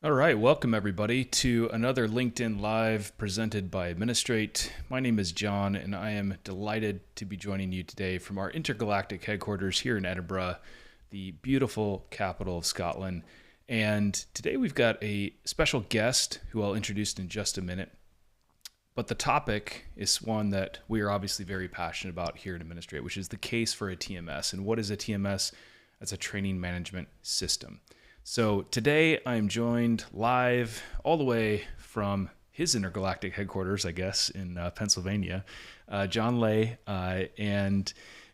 All right, welcome everybody to another LinkedIn Live presented by Administrate. My name is John, and I am delighted to be joining you today from our intergalactic headquarters here in Edinburgh, the beautiful capital of Scotland. And today we've got a special guest who I'll introduce in just a minute. But the topic is one that we are obviously very passionate about here at Administrate, which is the case for a TMS. And what is a TMS? That's a training management system. So today I'm joined live all the way from his intergalactic headquarters, I guess, in Pennsylvania. John Lay, and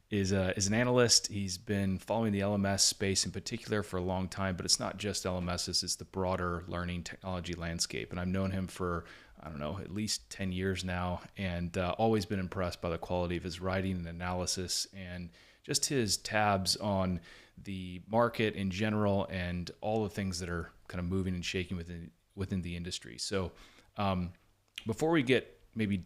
is an analyst. He's been following the LMS space in particular for a long time, but it's not just LMSs, it's the broader learning technology landscape. And I've known him for, I don't know, at least 10 years now, and always been impressed by the quality of his writing and analysis and just his tabs on the market in general and all the things that are kind of moving and shaking within the industry. So before we get maybe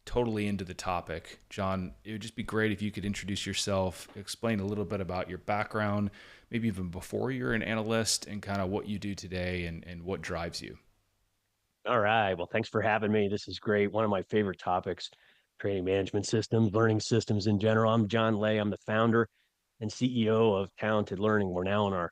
totally into the topic, John, it would just be great if you could introduce yourself, explain a little bit about your background, maybe even before you're an analyst, and kind of what you do today and what drives you. All right. Well, thanks for having me. This is great. One of my favorite topics, training management systems, learning systems in general. I'm John Lay. I'm the founder and CEO of Talented Learning. We're now in our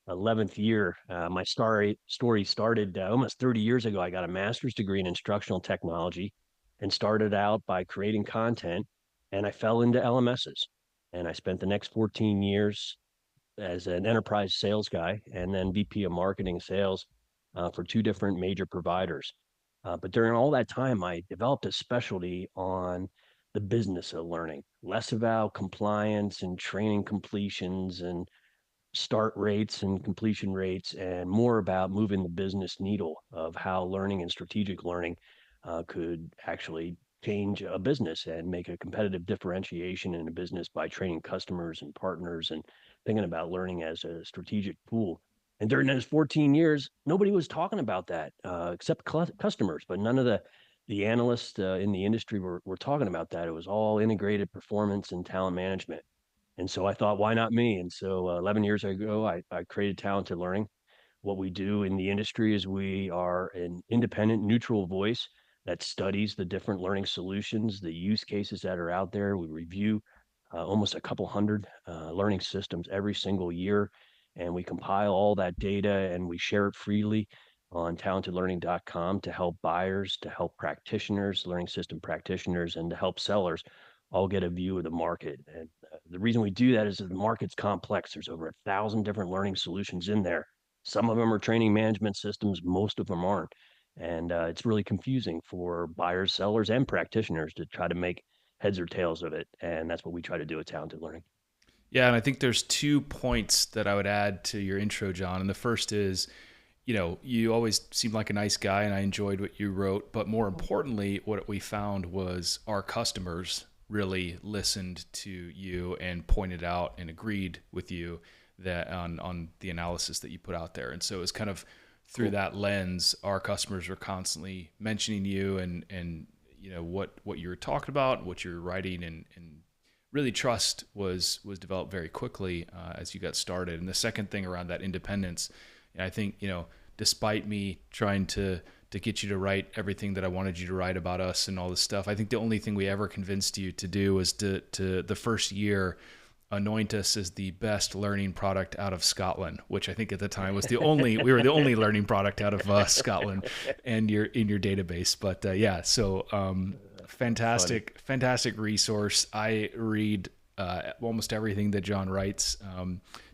11th year. My story started almost 30 years ago. I got a master's degree in instructional technology and started out by creating content, and I fell into LMSs. And I spent the next 14 years as an enterprise sales guy and then VP of marketing sales for two different major providers. But during all that time, I developed a specialty on the business of learning, less about compliance and training completions and start rates and completion rates, and more about moving the business needle of how learning and strategic learning could actually change a business and make a competitive differentiation in a business by training customers and partners and thinking about learning as a strategic tool. And during those 14 years, nobody was talking about that except customers, but none of the analysts in the industry were talking about that. It was all integrated performance and talent management. And so I thought, why not me? And so 11 years ago, I created Talented Learning. What we do in the industry is we are an independent, neutral voice that studies the different learning solutions, the use cases that are out there. We review almost a couple hundred learning systems every single year, and we compile all that data and we share it freely on talentedlearning.com to help buyers, to help practitioners, learning system practitioners, and to help sellers all get a view of the market. And the reason we do that is that the market's complex. There's over 1,000 different learning solutions in there. Some of them are training management systems, most of them aren't. And it's really confusing for buyers, sellers, and practitioners to try to make heads or tails of it. And that's what we try to do at Talented Learning. Yeah, and I think there's 2 points that I would add to your intro, John. And the first is, you always seemed like a nice guy and I enjoyed what you wrote. But more importantly, what we found was our customers really listened to you and pointed out and agreed with you that on the analysis that you put out there. And so it's kind of through Cool. that lens, our customers were constantly mentioning you and what you were talking about, what you were writing, and really trust was developed very quickly as you got started. And the second thing around that independence, I think despite me trying to get you to write everything that I wanted you to write about us and all this stuff, I think the only thing we ever convinced you to do was to the first year anoint us as the best learning product out of Scotland, which I think at the time was we were the only learning product out of Scotland and in your database. But yeah, so Funny. fantastic resource. I read almost everything that John writes,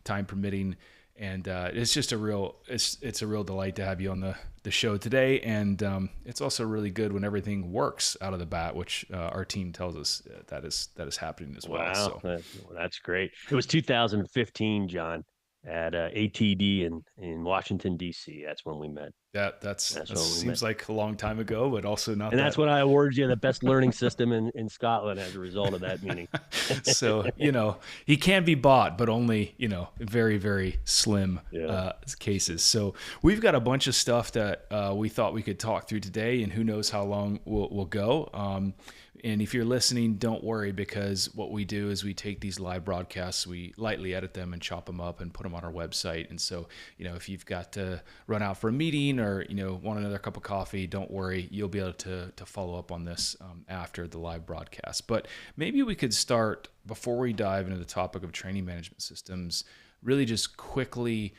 time permitting, and it's a real delight to have you on the show today. And it's also really good when everything works out of the bat, which our team tells us that is happening as well. Wow, So that's great. It was 2015, John, at ATD in Washington, D.C. That's when we met. that That's when we met. seems like a long time ago, but also not And that's that. when I awarded you the best learning system in Scotland as a result of that meeting. So he can be bought, but only very very slim Yeah. cases. So we've got a bunch of stuff that we thought we could talk through today, and who knows how long we'll go. And if you're listening, don't worry, because what we do is we take these live broadcasts, we lightly edit them and chop them up and put them on our website. And so, if you've got to run out for a meeting or, want another cup of coffee, don't worry. You'll be able to follow up on this after the live broadcast. But maybe we could start, before we dive into the topic of training management systems, really just quickly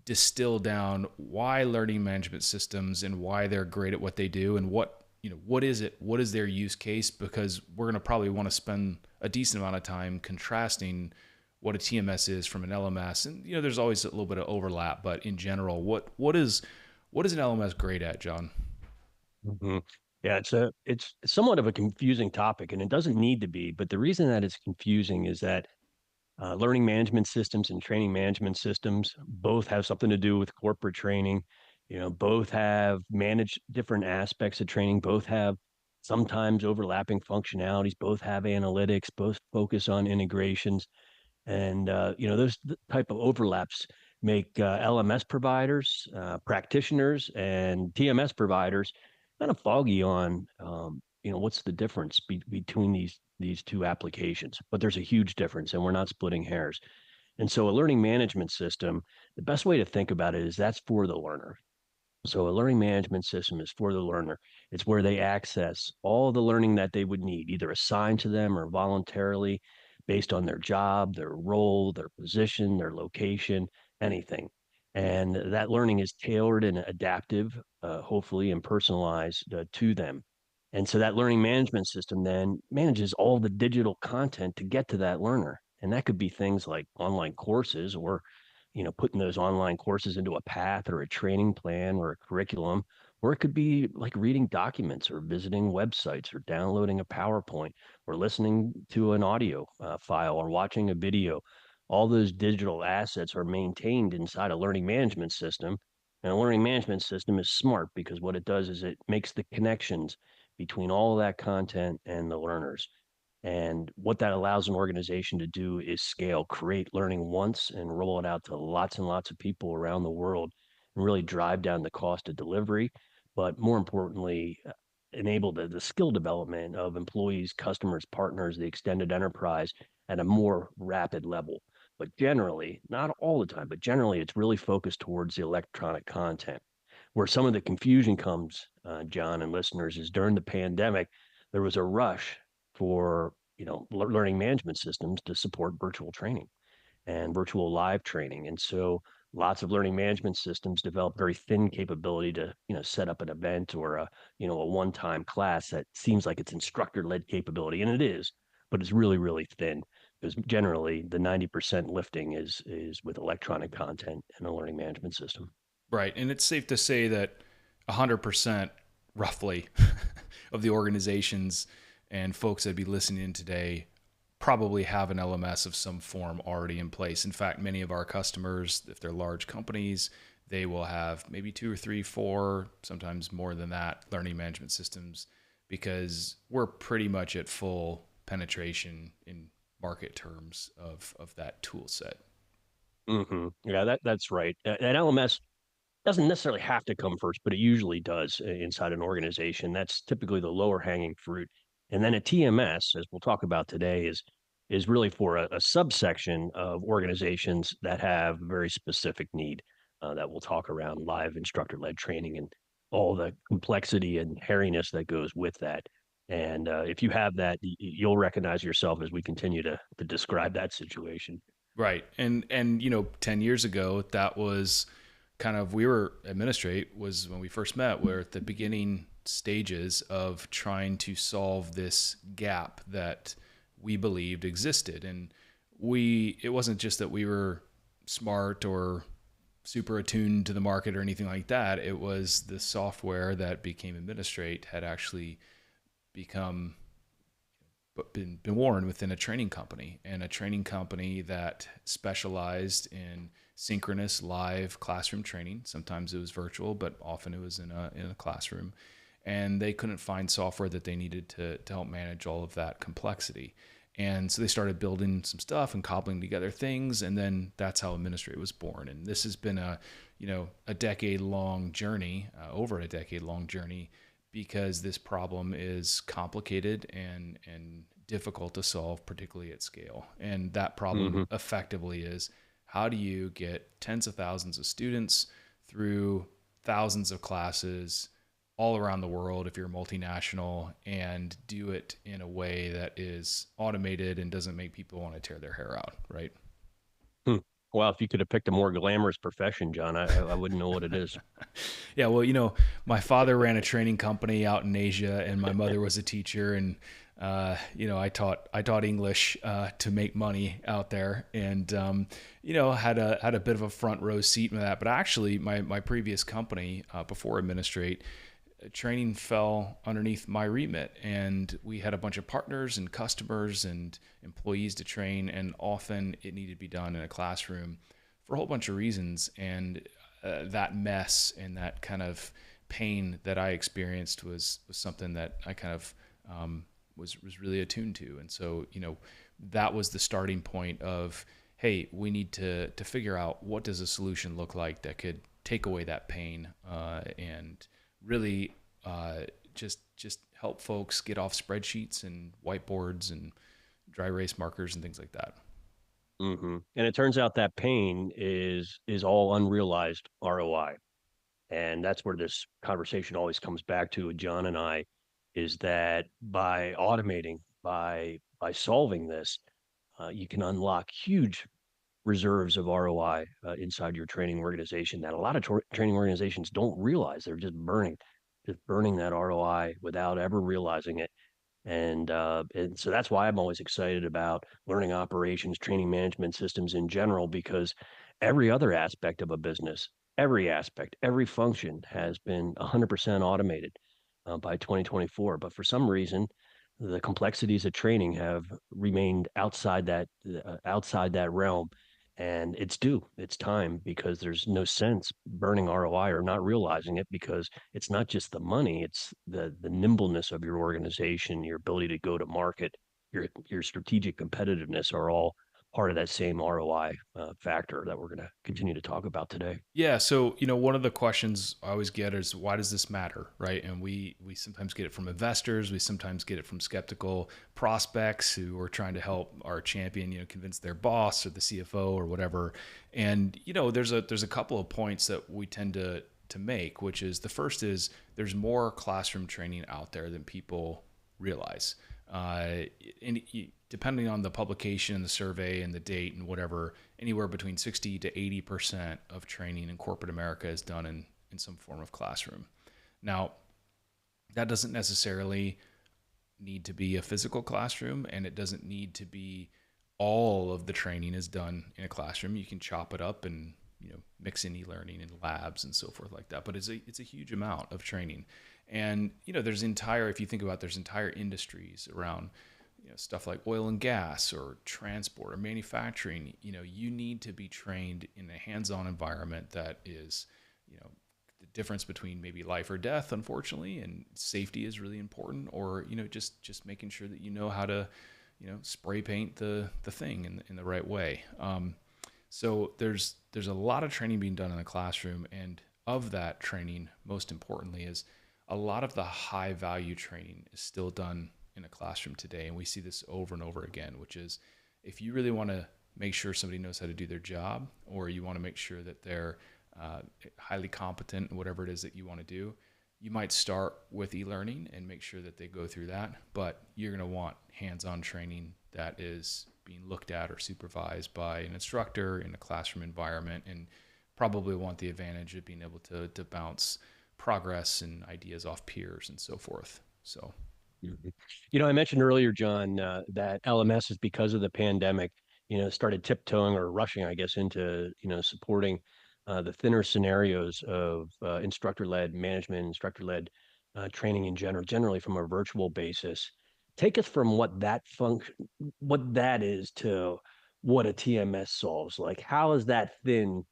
distill down why learning management systems and why they're great at what they do, and what is it? What is their use case? Because we're going to probably want to spend a decent amount of time contrasting what a TMS is from an LMS. And, there's always a little bit of overlap, but in general, what is an LMS great at, John? Mhm. Yeah, it's somewhat of a confusing topic, and it doesn't need to be. But the reason that it's confusing is that learning management systems and training management systems both have something to do with corporate training. Both have managed different aspects of training. Both have sometimes overlapping functionalities. Both have analytics. Both focus on integrations. And those type of overlaps make LMS providers, practitioners, and TMS providers kind of foggy on what's the difference between these two applications. But there's a huge difference, and we're not splitting hairs. And so, a learning management system, the best way to think about it is that's for the learner. So a learning management system is for the learner. It's where they access all the learning that they would need, either assigned to them or voluntarily based on their job, their role, their position, their location, anything. And that learning is tailored and adaptive, hopefully, and personalized to them. And so that learning management system then manages all the digital content to get to that learner. And that could be things like online courses or putting those online courses into a path or a training plan or a curriculum, or it could be like reading documents or visiting websites or downloading a PowerPoint or listening to an audio file or watching a video. All those digital assets are maintained inside a learning management system. And a learning management system is smart because what it does is it makes the connections between all of that content and the learners. And what that allows an organization to do is scale, create learning once and roll it out to lots and lots of people around the world and really drive down the cost of delivery. But more importantly, enable the skill development of employees, customers, partners, the extended enterprise at a more rapid level. But generally, not all the time, but generally, it's really focused towards the electronic content. Where some of the confusion comes, John and listeners, is during the pandemic, there was a rush for learning management systems to support virtual training and virtual live training. And so lots of learning management systems develop very thin capability to set up an event or a one-time class that seems like it's instructor-led capability, and it is, but it's really really thin because generally the 90% lifting is with electronic content in a learning management system. Right. And it's safe to say that 100% roughly of the organizations and folks that be listening in today probably have an LMS of some form already in place. In fact, many of our customers, if they're large companies, they will have maybe 2 or 3, 4, sometimes more than that, learning management systems, because we're pretty much at full penetration in market terms of that tool set. Yeah, that's right. An LMS doesn't necessarily have to come first, but it usually does inside an organization. That's typically the lower hanging fruit. And then a TMS, as we'll talk about today, is really for a subsection of organizations that have very specific need that we'll talk around live instructor led training and all the complexity and hairiness that goes with that. And if you have that, you'll recognize yourself as we continue to describe that situation. Right. And 10 years ago, that was kind of, we were Administrate was when we first met, we're at the beginning stages of trying to solve this gap that we believed existed. And it wasn't just that we were smart or super attuned to the market or anything like that. It was the software that became Administrate had actually become but been born within a training company, and a training company that specialized in synchronous live classroom training. Sometimes it was virtual, but often it was in a classroom. And they couldn't find software that they needed to help manage all of that complexity. And so they started building some stuff and cobbling together things, and then that's how Administrate was born. And this has been a decade long journey, over a decade long journey, because this problem is complicated and difficult to solve, particularly at scale. And that problem Hmm. effectively is, how do you get tens of thousands of students through thousands of classes all around the world if you're multinational, and do it in a way that is automated and doesn't make people want to tear their hair out, right? Hmm. Well, if you could have picked a more glamorous profession, John, I wouldn't know what it is. Yeah, well, my father ran a training company out in Asia, and my mother was a teacher, and I taught English to make money out there, and had a bit of a front row seat in that. But actually, my previous company before Administrate, training fell underneath my remit, and we had a bunch of partners and customers and employees to train, and often it needed to be done in a classroom for a whole bunch of reasons. And that mess and that kind of pain that I experienced was something that I kind of was really attuned to. And so, that was the starting point of, hey, we need to figure out, what does a solution look like that could take away that pain, and really just help folks get off spreadsheets and whiteboards and dry erase markers and things like that. And it turns out that pain is all unrealized ROI. And that's where this conversation always comes back to with John and I, is that by automating, by solving this, you can unlock huge reserves of ROI inside your training organization that a lot of training organizations don't realize. They're just burning that ROI without ever realizing it. And so that's why I'm always excited about learning operations, training management systems in general, because every other aspect of a business, every aspect, every function has been 100% automated by 2024. But for some reason, the complexities of training have remained outside that realm, and it's due. It's time, because there's no sense burning ROI or not realizing it, because it's not just the money, it's the nimbleness of your organization, your ability to go to market, your strategic competitiveness are all part of that same ROI factor that we're going to continue to talk about today. Yeah, so one of the questions I always get is, why does this matter, right? And we sometimes get it from investors, we sometimes get it from skeptical prospects who are trying to help our champion, convince their boss or the CFO or whatever. And there's a couple of points that we tend to make, which is, the first is, there's more classroom training out there than people realize. And depending on the publication and the survey and the date and whatever, anywhere between 60 to 80% of training in corporate America is done in some form of classroom. Now, that doesn't necessarily need to be a physical classroom, and it doesn't need to be all of the training is done in a classroom. You can chop it up and mix in e-learning and labs and so forth like that. But it's a huge amount of training, and if you think about, there's entire industries around stuff like oil and gas or transport or manufacturing. You need to be trained in a hands-on environment that is, the difference between maybe life or death, unfortunately, and safety is really important, or just making sure that you know how to spray paint the thing in the right way. So there's a lot of training being done in the classroom, and of that training, most importantly, is a lot of the high value training is still done in a classroom today. And we see this over and over again, which is, if you really want to make sure somebody knows how to do their job, or you want to make sure that they're highly competent in whatever it is that you want to do, you might start with e-learning and make sure that they go through that. But you're going to want hands-on training that is being looked at or supervised by an instructor in a classroom environment, and probably want the advantage of being able to bounce progress and ideas off peers and so forth. So Mhm. I mentioned earlier, John, that LMS is, because of the pandemic, started tiptoeing or rushing, I guess, into, supporting the thinner scenarios of instructor-led management, instructor-led training in generally from a virtual basis. Take us from what that is, to what a TMS solves. Like, how is that thin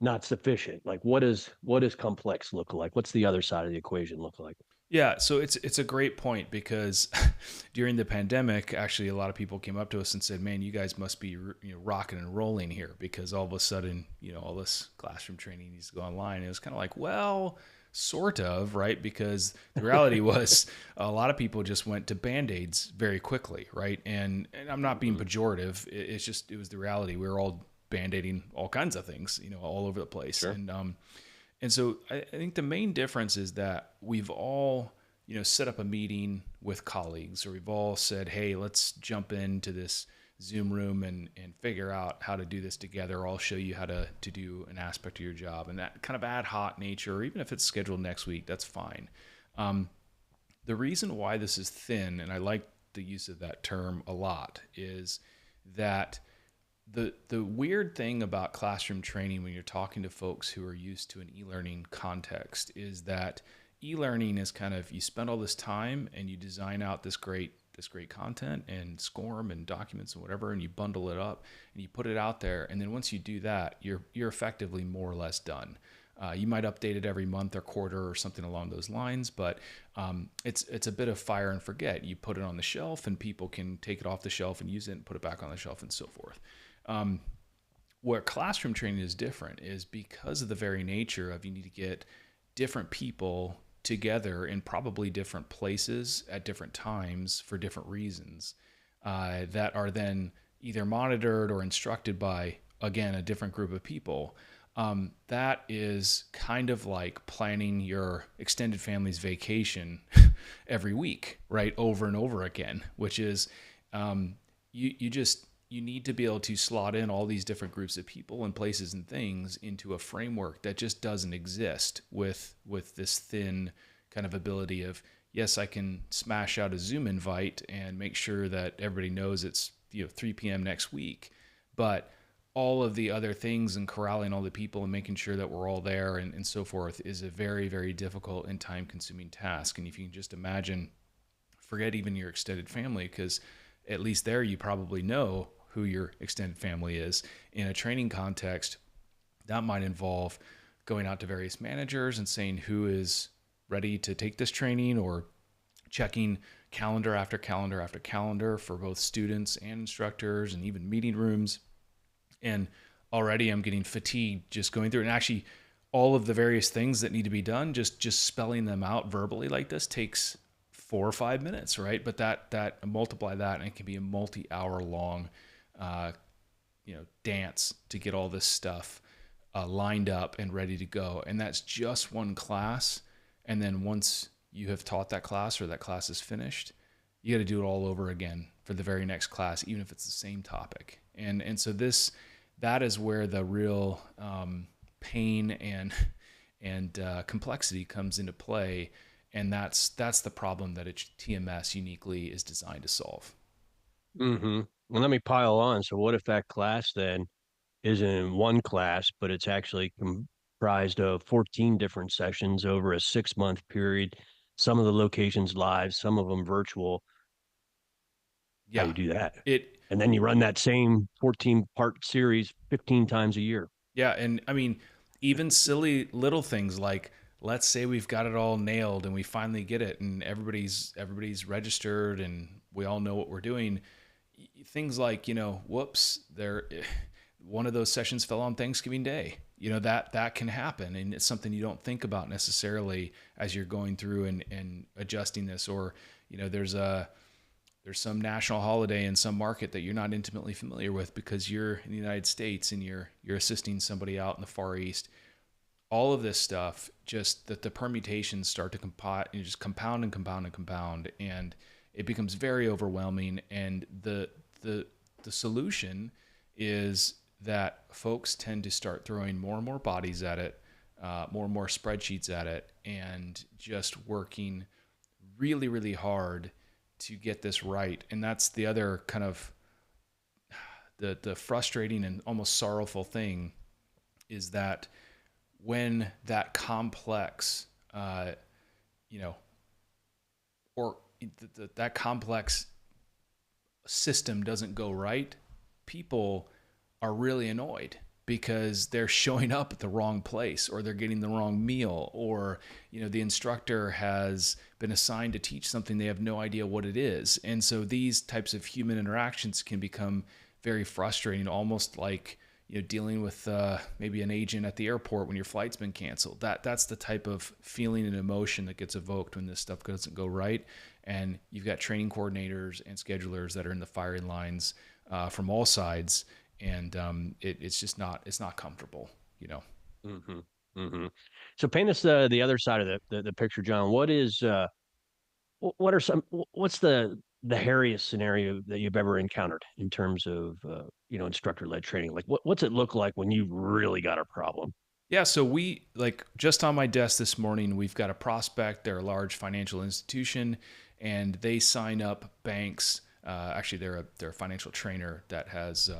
not sufficient? Like, what does complex look like? What's the other side of the equation look like? yeah, so it's a great point, because during the pandemic, actually, a lot of people came up to us and said, "Man, you guys must be rocking and rolling here, because all of a sudden, all this classroom training needs to go online." And it was kind of like, well, sort of, right? Because the reality was a lot of people just went to Band-Aids very quickly, right? And I'm not being Mhm. pejorative. It's just, it was the reality. We were all Band-Aiding all kinds of things, all over the place. Sure. And so I think the main difference is that we've all, set up a meeting with colleagues, or we've all said, hey, let's jump into this Zoom room and figure out how to do this together. Or I'll show you how to do an aspect of your job. And that kind of ad hoc nature, or even if it's scheduled next week, that's fine. Um, the reason why this is thin, and I like the use of that term a lot, is that the weird thing about classroom training when you're talking to folks who are used to an e-learning context is that e-learning is kind of, you spend all this time and you design out this great content and SCORM and documents and whatever, and you bundle it up and you put it out there, and then once you do that, you're effectively more or less done. You might update it every month or quarter or something along those lines, but it's a bit of fire and forget. You put it on the shelf and people can take it off the shelf and use it and put it back on the shelf and so forth. Where classroom training is different is because of the very nature of, you need to get different people together in probably different places at different times for different reasons, that are then either monitored or instructed by, again, a different group of people. That is kind of like planning your extended family's vacation every week, right? Over and over again, which is, you need to be able to slot in all these different groups of people and places and things into a framework that just doesn't exist with this thin kind of ability of, yes, I can smash out a Zoom invite and make sure that everybody knows it's 3 p.m. next week, but all of the other things and corralling all the people and making sure that we're all there and so forth is a very, very difficult and time consuming task. And if you can just imagine, forget even your extended family, because at least there you probably know who your extended family is. In a training context, that might involve going out to various managers and saying who is ready to take this training, or checking calendar after calendar after calendar for both students and instructors, and even meeting rooms. And already I'm getting fatigued just going through, and actually all of the various things that need to be done, just spelling them out verbally like this takes 4 or 5 minutes, right? But that multiply that, and it can be a multi-hour long dance to get all this stuff lined up and ready to go. And that's just one class. And then once you have taught that class, or that class is finished, you got to do it all over again for the very next class, even if it's the same topic. And so that is where the real pain and complexity comes into play. And that's the problem that a TMS uniquely is designed to solve. Mm-hmm. Well, let me pile on. So what if that class then isn't in one class, but it's actually comprised of 14 different sessions over a 6 month period? Some of the locations live, some of them virtual. How Yeah. you do that? It And then you run that same 14-part series 15 times a year. Yeah, and I mean, even silly little things like, let's say we've got it all nailed and we finally get it and everybody's registered and we all know what we're doing. Things like, whoops, there one of those sessions fell on Thanksgiving Day. That can happen, and it's something you don't think about necessarily as you're going through and adjusting this. Or, there's some national holiday in some market that you're not intimately familiar with because you're in the United States and you're assisting somebody out in the Far East. All of this stuff, just that the permutations start to just compound and compound and compound, and it becomes very overwhelming. And the solution is that folks tend to start throwing more and more bodies at it, more and more spreadsheets at it, and just working really, really hard to get this right. And that's the other kind of the frustrating and almost sorrowful thing, is that when that complex, or that complex system doesn't go right, people are really annoyed because they're showing up at the wrong place, or they're getting the wrong meal, or the instructor has been assigned to teach something they have no idea what it is. And so these types of human interactions can become very frustrating, almost like dealing with maybe an agent at the airport when your flight's been canceled. That's the type of feeling and emotion that gets evoked when this stuff doesn't go right. And you've got training coordinators and schedulers that are in the firing lines from all sides, and it's not comfortable. Hmm. Hmm. So paint us the other side of the picture, John. What are what's the hairiest scenario that you've ever encountered in terms of instructor led training? Like what's it look like when you've really got a problem? Yeah, so we like just on my desk this morning, we've got a prospect. They're a large financial institution, and they sign up banks. Actually, they're a financial trainer that has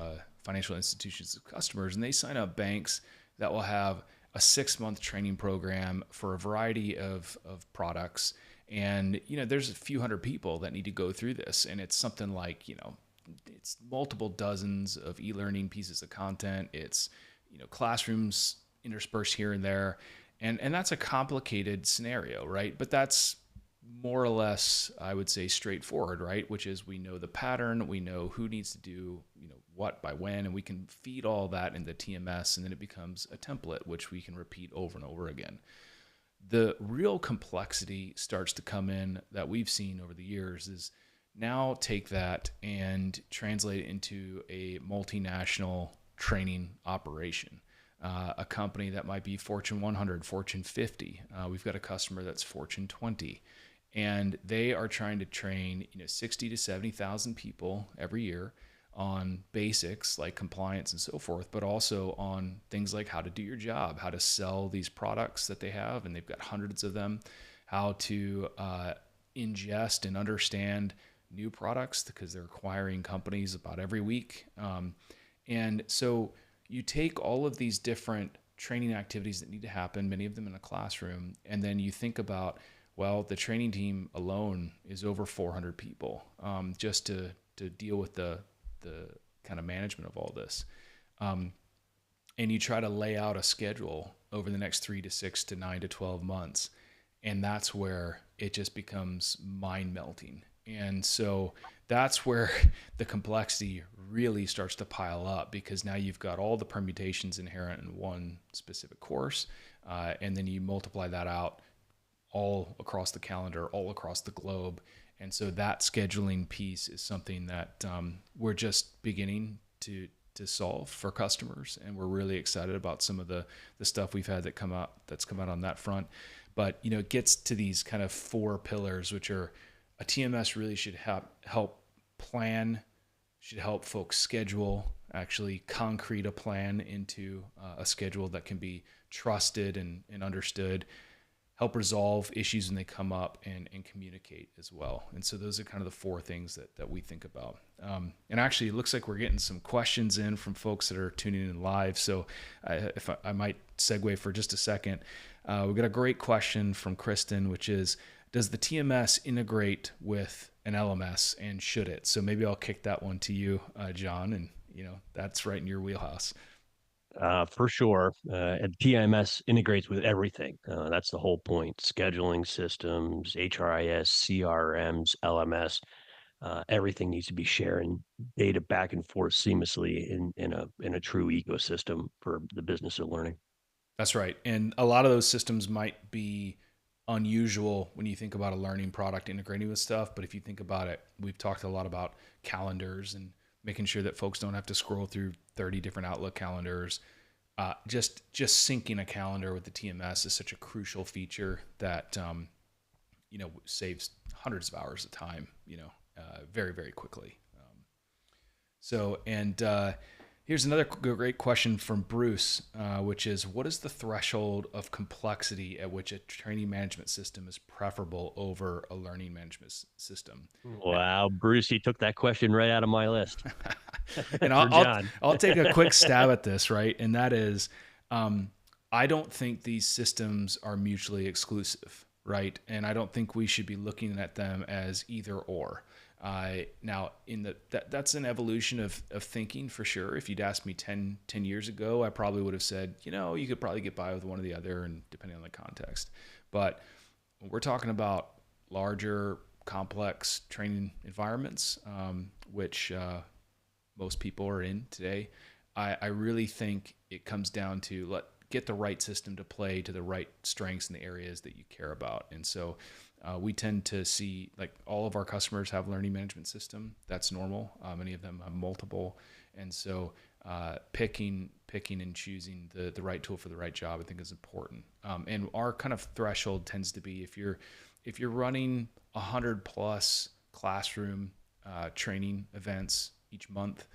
financial institutions as customers, and they sign up banks that will have a 6 month training program for a variety of products. And there's a few hundred people that need to go through this, and it's something like it's multiple dozens of e-learning pieces of content. It's classrooms interspersed here and there, and that's a complicated scenario, right? But that's more or less, I would say, straightforward, right? Which is we know the pattern, we know who needs to do what by when, and we can feed all that into TMS, and then it becomes a template which we can repeat over and over again. The real complexity starts to come in that we've seen over the years is now take that and translate it into a multinational training operation. A company that might be Fortune 100, Fortune 50. We've got a customer that's Fortune 20, and they are trying to train 60 to 70,000 people every year on basics like compliance and so forth, but also on things like how to do your job, how to sell these products that they have, and they've got hundreds of them, how to ingest and understand new products because they're acquiring companies about every week. And so you take all of these different training activities that need to happen, many of them in a classroom, and then you think about, well, the training team alone is over 400 people just to deal with the kind of management of all this. And you try to lay out a schedule over the next 3 to 6 to 9 to 12 months. And that's where it just becomes mind melting. And so that's where the complexity really starts to pile up, because now you've got all the permutations inherent in one specific course. And then you multiply that out all across the calendar, all across the globe. And so that scheduling piece is something that we're just beginning to solve for customers, and we're really excited about some of the stuff we've had that's come out on that front. But it gets to these kind of four pillars, which are a TMS really should help plan, should help folks schedule, actually concrete a plan into a schedule that can be trusted and understood, help resolve issues when they come up, and communicate as well. And so those are kind of the four things that we think about. And actually, it looks like we're getting some questions in from folks that are tuning in live. So if I might segue for just a second, we've got a great question from Kristen, which is, does the TMS integrate with an LMS, and should it? So maybe I'll kick that one to you, John, and that's right in your wheelhouse. For sure. And TMS integrates with everything. That's the whole point. Scheduling systems, HRIS, CRMs, LMS, everything needs to be sharing data back and forth seamlessly in a true ecosystem for the business of learning. That's right. And a lot of those systems might be unusual when you think about a learning product integrating with stuff. But if you think about it, we've talked a lot about calendars and making sure that folks don't have to scroll through 30 different Outlook calendars. Just syncing a calendar with the TMS is such a crucial feature that saves hundreds of hours of time, very, very quickly. Here's another great question from Bruce, which is, what is the threshold of complexity at which a training management system is preferable over a learning management system? Wow, Bruce, you took that question right out of my list. And For John. I'll take a quick stab at this, right? And that is, I don't think these systems are mutually exclusive, right? And I don't think we should be looking at them as either or. Now, that's an evolution of thinking for sure. If you'd asked me 10 years ago, I probably would have said, you could probably get by with one or the other, and depending on the context. But when we're talking about larger, complex training environments, which most people are in today, I really think it comes down to get the right system to play to the right strengths in the areas that you care about. And so we tend to see like all of our customers have learning management system. That's normal. Many of them have multiple. And so picking and choosing the right tool for the right job, I think is important. And our kind of threshold tends to be if you're running 100 plus classroom training events each month,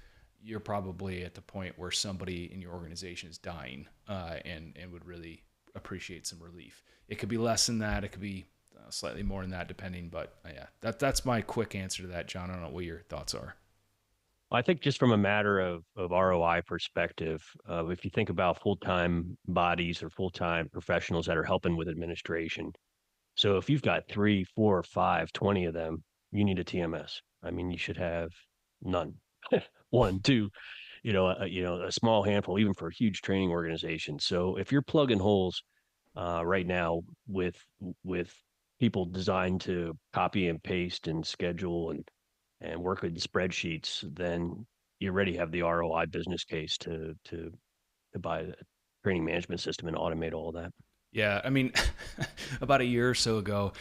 you're probably at the point where somebody in your organization is dying and would really appreciate some relief. It could be less than that. It could be slightly more than that, depending. But yeah, that's my quick answer to that, John. I don't know what your thoughts are. I think just from a matter of ROI perspective, if you think about full-time bodies or full-time professionals that are helping with administration, so if you've got 3, 4, 5, 20 of them, you need a TMS. I mean, you should have none. One, two, a small handful, even for a huge training organization. So if you're plugging holes right now with people designed to copy and paste and schedule and work with spreadsheets, then you already have the ROI business case to buy a training management system and automate all of that. Yeah, I mean, about a year or so ago,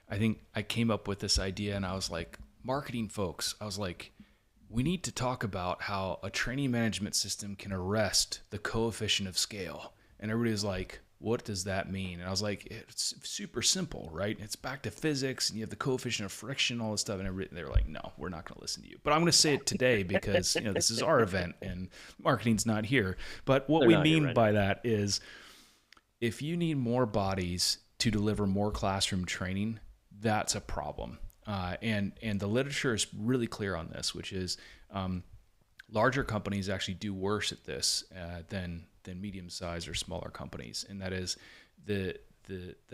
I think I came up with this idea, and I was like, marketing folks, I was like, we need to talk about how a training management system can arrest the coefficient of scale. And everybody was like, what does that mean? And I was like, it's super simple, right? It's back to physics, and you have the coefficient of friction, all this stuff. And they were like, no, we're not going to listen to you. But I'm going to say it today because this is our event, and marketing's not here. But what They're we not here mean right now. by that is, if you need more bodies to deliver more classroom training, that's a problem. And the literature is really clear on this, which is larger companies actually do worse at this than medium-sized or smaller companies, and that is the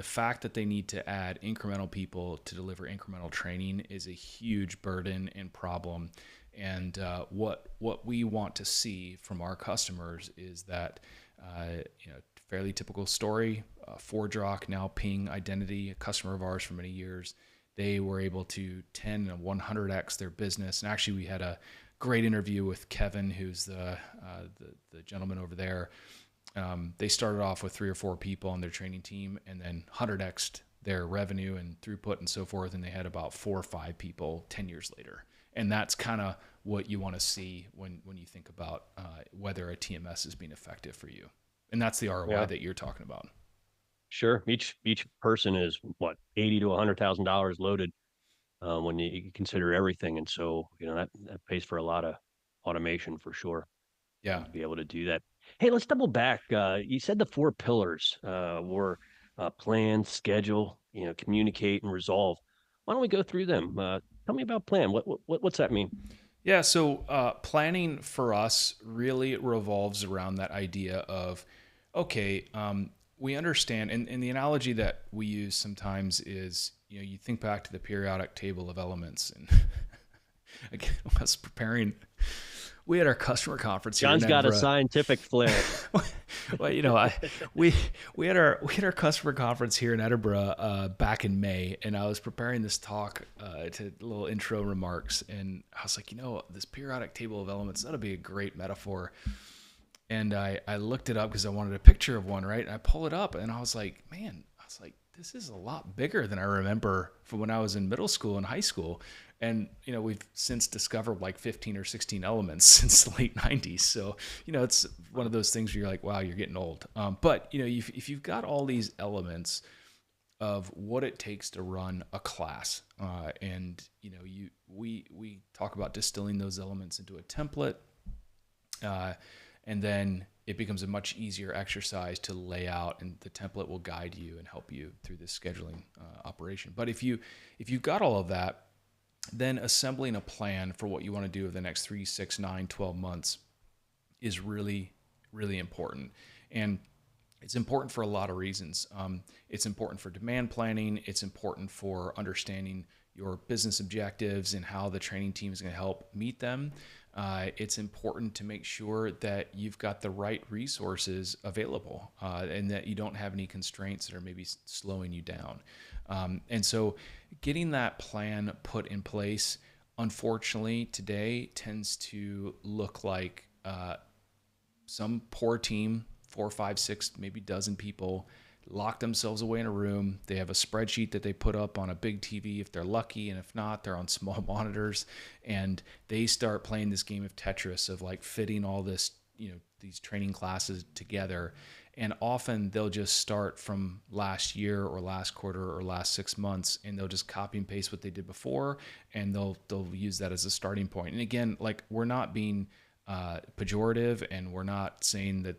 fact that they need to add incremental people to deliver incremental training is a huge burden and problem. And what we want to see from our customers is that fairly typical story. ForgeRock, now Ping Identity, a customer of ours for many years, they were able to 10 and 100x their business. And actually, we had a great interview with Kevin, who's the gentleman over there. They started off with 3 or 4 people on their training team, and then 100x'd their revenue and throughput and so forth. And they had about 4 or 5 people 10 years later. And that's kind of what you want to see when you think about whether a TMS is being effective for you. And that's the ROI Yeah, that you're talking about. sure. Each person is what, 80 to $100,000 loaded when you consider everything, and so that pays for a lot of automation for sure. Yeah. To be able to do that. Hey, let's double back. You said the 4 pillars were plan, schedule, communicate, and resolve. Why don't we go through them? Tell me about plan. What's that mean? Yeah. So planning for us really revolves around that idea of, okay, we understand, and the analogy that we use sometimes is, you think back to the periodic table of elements, and again, I was preparing. We had our customer conference here in John's got a Edinburgh. scientific flair. Well, we had our customer conference here in Edinburgh back in May, and I was preparing this talk to little intro remarks, and I was like, this periodic table of elements, that'll be a great metaphor. And I looked it up because I wanted a picture of one, right? And I pull it up, and I was like, this is a lot bigger than I remember from when I was in middle school and high school. And, we've since discovered like 15 or 16 elements since the late 90s. So, it's one of those things where you're like, wow, you're getting old. But, if you've got all these elements of what it takes to run a class, and, we talk about distilling those elements into a template, and then it becomes a much easier exercise to lay out, and the template will guide you and help you through this scheduling operation. But if you've got all of that, then assembling a plan for what you want to do over the next 3, 6, 9, 12 months is really, really important. And it's important for a lot of reasons. It's important for demand planning. It's important for understanding your business objectives and how the training team is going to help meet them. It's important to make sure that you've got the right resources available and that you don't have any constraints that are maybe slowing you down. And so getting that plan put in place, unfortunately, today tends to look like some poor team, four, five, six, maybe dozen people, lock themselves away in a room. They have a spreadsheet that they put up on a big TV if they're lucky, and if not, they're on small monitors, and they start playing this game of Tetris of like fitting all this, these training classes together. And often they'll just start from last year or last quarter or last 6 months, and they'll just copy and paste what they did before, and they'll use that as a starting point. And again, like, we're not being pejorative, and we're not saying that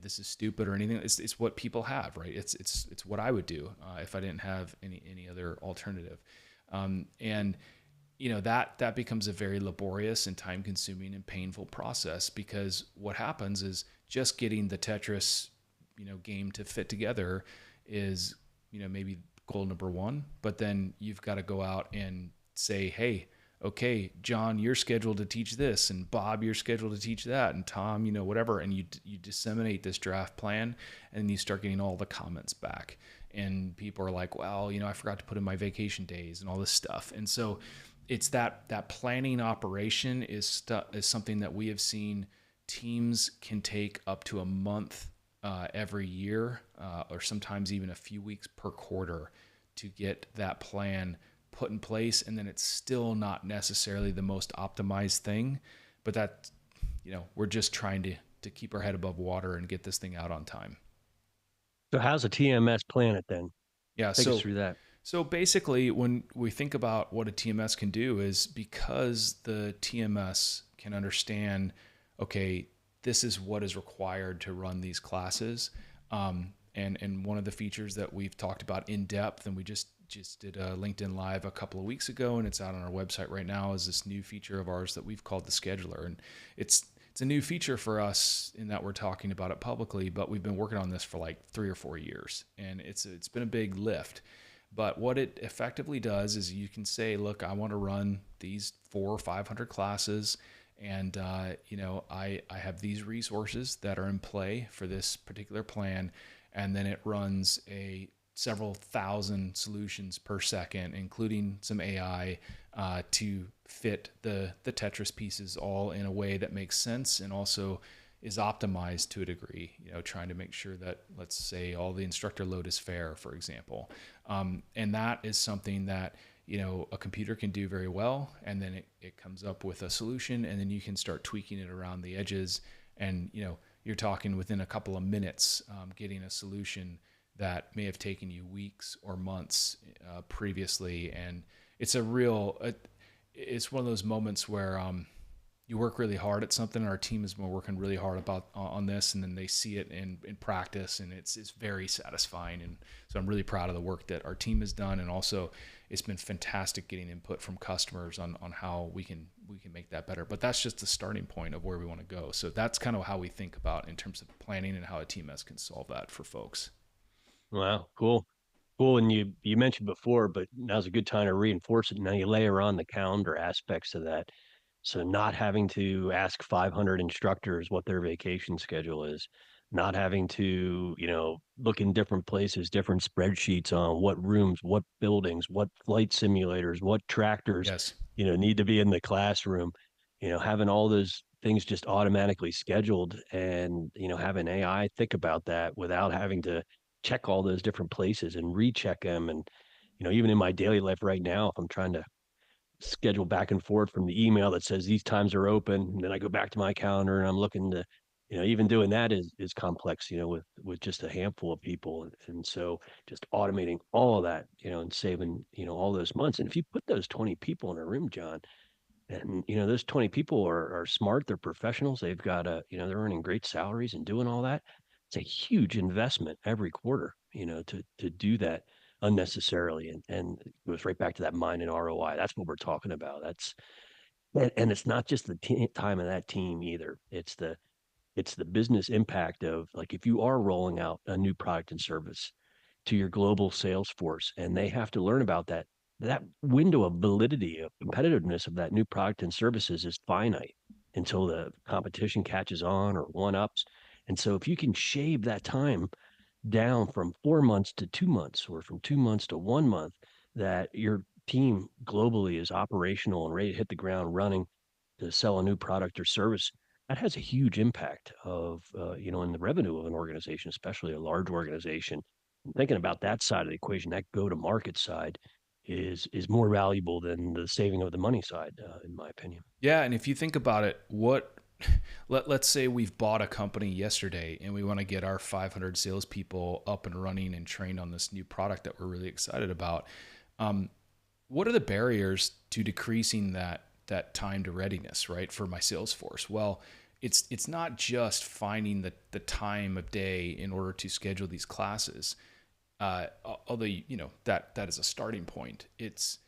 this is stupid or anything. It's what people have, right? It's what I would do if I didn't have any other alternative. And that becomes a very laborious and time consuming and painful process, because what happens is just getting the Tetris game to fit together is maybe goal number one, but then you've got to go out and say, hey, okay, John, you're scheduled to teach this, and Bob, you're scheduled to teach that, and Tom, whatever, and you disseminate this draft plan, and you start getting all the comments back, and people are like, well, I forgot to put in my vacation days and all this stuff. And so it's that planning operation is something that we have seen teams can take up to a month every year, or sometimes even a few weeks per quarter, to get that plan put in place. And then it's still not necessarily the most optimized thing, but that, we're just trying to keep our head above water and get this thing out on time. So how's a TMS plan it then? Yeah. Take us So through that. So basically, when we think about what a TMS can do, is because the TMS can understand, okay, this is what is required to run these classes. And one of the features that we've talked about in depth, and we just did a LinkedIn Live a couple of weeks ago, and it's out on our website right now, is this new feature of ours that we've called the scheduler. And it's a new feature for us in that we're talking about it publicly, but we've been working on this for like 3 or 4 years, and it's been a big lift. But what it effectively does is you can say, look, I want to run these 400 or 500 classes, and I have these resources that are in play for this particular plan, and then it runs a several thousand solutions per second, including some AI, to fit the Tetris pieces all in a way that makes sense and also is optimized to a degree, trying to make sure that, let's say, all the instructor load is fair, for example. And that is something that, a computer can do very well. And then it comes up with a solution, and then you can start tweaking it around the edges. And, you're talking within a couple of minutes, getting a solution that may have taken you weeks or months previously. And it's it's one of those moments where, you work really hard at something, and our team has been working really hard on this, and then they see it in practice, and it's very satisfying. And so I'm really proud of the work that our team has done, and also it's been fantastic getting input from customers on how we can make that better. But that's just the starting point of where we want to go. So that's kind of how we think about in terms of planning and how a TMS can solve that for folks. Wow, cool. Cool. And you mentioned before, but now's a good time to reinforce it. Now you layer on the calendar aspects of that. So not having to ask 500 instructors what their vacation schedule is, not having to, look in different places, different spreadsheets on what rooms, what buildings, what flight simulators, what tractors, Yes. need to be in the classroom, having all those things just automatically scheduled, and, having AI think about that without having to check all those different places and recheck them. And, even in my daily life right now, if I'm trying to schedule back and forth from the email that says these times are open, and then I go back to my calendar and I'm looking to, even doing that is complex, with just a handful of people. And so just automating all of that, and saving, all those months. And if you put those 20 people in a room, John, and those 20 people are smart, they're professionals, they've got they're earning great salaries and doing all that. It's a huge investment every quarter, to do that unnecessarily. And it goes right back to that mind and ROI. That's what we're talking about. And it's not just the time of that team either. It's the business impact of, like, if you are rolling out a new product and service to your global sales force, and they have to learn about that window of validity, of competitiveness of that new product and services is finite until the competition catches on or one ups. And so if you can shave that time down from 4 months to 2 months, or from 2 months to 1 month, that your team globally is operational and ready to hit the ground running to sell a new product or service, that has a huge impact of, in the revenue of an organization, especially a large organization. Thinking about that side of the equation, that go-to-market side is more valuable than the saving of the money side, in my opinion. Yeah, and if you think about it, let's say we've bought a company yesterday and we want to get our 500 salespeople up and running and trained on this new product that we're really excited about. Um, what are the barriers to decreasing that time to readiness, right, for my sales force? Well, it's not just finding the time of day in order to schedule these classes. Although that is a starting point. It's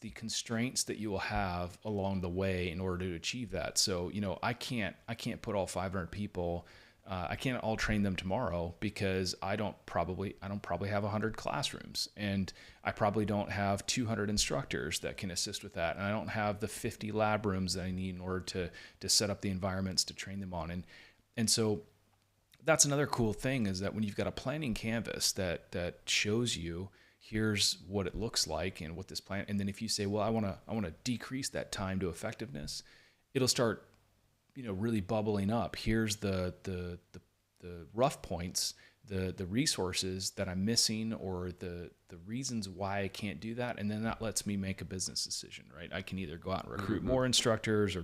the constraints that you will have along the way in order to achieve that. So I can't put all 500 people. I can't all train them tomorrow because I don't probably have 100 classrooms, and I probably don't have 200 instructors that can assist with that, and I don't have the 50 lab rooms that I need in order to set up the environments to train them on. And so that's another cool thing, is that when you've got a planning canvas that shows you here's what it looks like and what this plan, and then if you say, well, I want to decrease that time to effectiveness, it'll start really bubbling up. Here's the rough points, the resources that I'm missing, or the reasons why I can't do that, and then that lets me make a business decision, right? I can either go out and recruit more instructors, or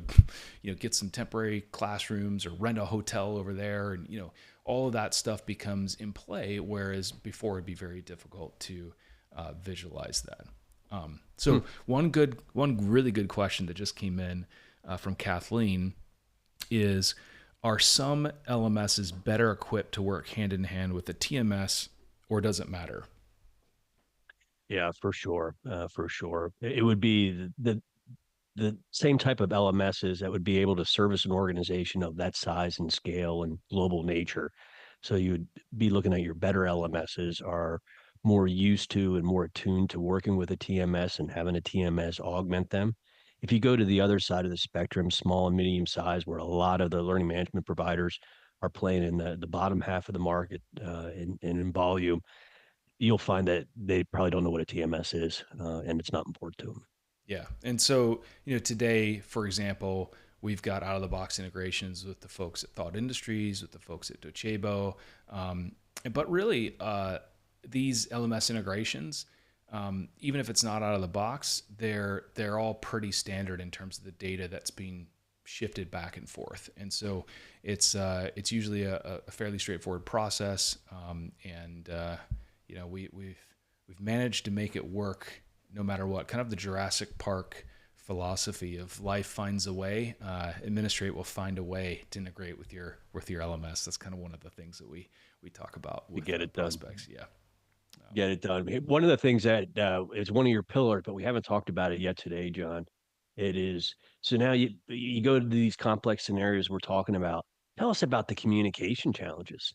get some temporary classrooms, or rent a hotel over there, and all of that stuff becomes in play, whereas before it'd be very difficult to visualize that. So one really good question that just came in from Kathleen is, are some LMSs better equipped to work hand in hand with the TMS, or does it matter? Yeah, for sure. For sure. It would be the same type of LMSs that would be able to service an organization of that size and scale and global nature. So you'd be looking at your better LMSs are more used to and more attuned to working with a TMS and having a TMS augment them. If you go to the other side of the spectrum, small and medium size, where a lot of the learning management providers are playing in the bottom half of the market, in volume, you'll find that they probably don't know what a TMS is, and it's not important to them. Yeah. And so, today, for example, we've got out of the box integrations with the folks at Thought Industries, with the folks at Docebo. But really, these LMS integrations, even if it's not out of the box, they're all pretty standard in terms of the data that's being shifted back and forth. And so it's usually a fairly straightforward process. And we've managed to make it work no matter what. Kind of the Jurassic Park philosophy of life finds a way. Administrate will find a way to integrate with your LMS. That's kind of one of the things that we talk about To with get it done. prospects. Yeah. Get it done. One of the things that is one of your pillars, but we haven't talked about it yet today, John. It is so now you go to these complex scenarios we're talking about. Tell us about the communication challenges.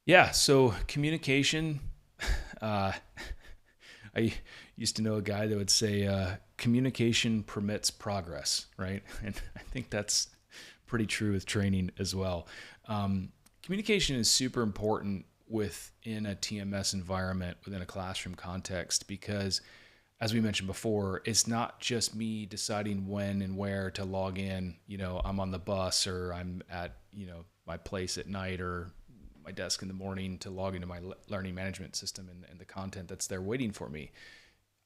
Yeah. So communication. Uh, I used to know a guy that would say, communication permits progress, right? And I think that's pretty true with training as well. Communication is super important within a TMS environment, within a classroom context, because as we mentioned before, it's not just me deciding when and where to log in. I'm on the bus, or I'm at, my place at night, or my desk in the morning to log into my learning management system and the content that's there waiting for me.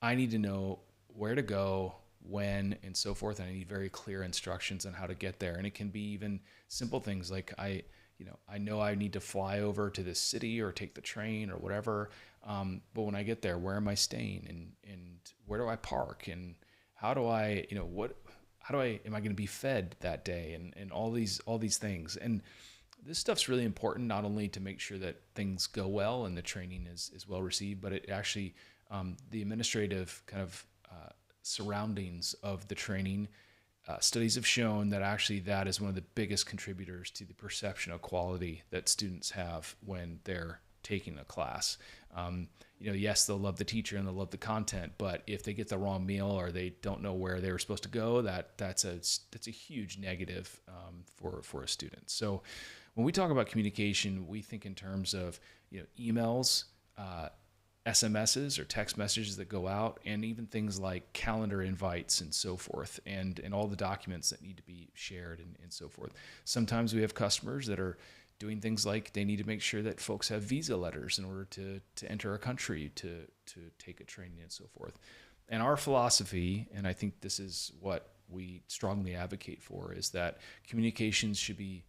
I need to know where to go, when, and so forth. And I need very clear instructions on how to get there. And it can be even simple things like I know I need to fly over to this city or take the train or whatever. But when I get there, where am I staying, and where do I park, and how do I, am I going to be fed that day, and all these things. And this stuff's really important, not only to make sure that things go well and the training is well received, but it actually, the administrative kind of surroundings of the training. Studies have shown that actually that is one of the biggest contributors to the perception of quality that students have when they're taking a class. Yes, they'll love the teacher and they'll love the content, but if they get the wrong meal or they don't know where they were supposed to go, that's a huge negative for a student. So when we talk about communication, we think in terms of emails, SMSs or text messages that go out, and even things like calendar invites and so forth, and all the documents that need to be shared and so forth. Sometimes we have customers that are doing things like they need to make sure that folks have visa letters in order to enter a country to take a training and so forth. And our philosophy, and I think this is what we strongly advocate for, is that communications should be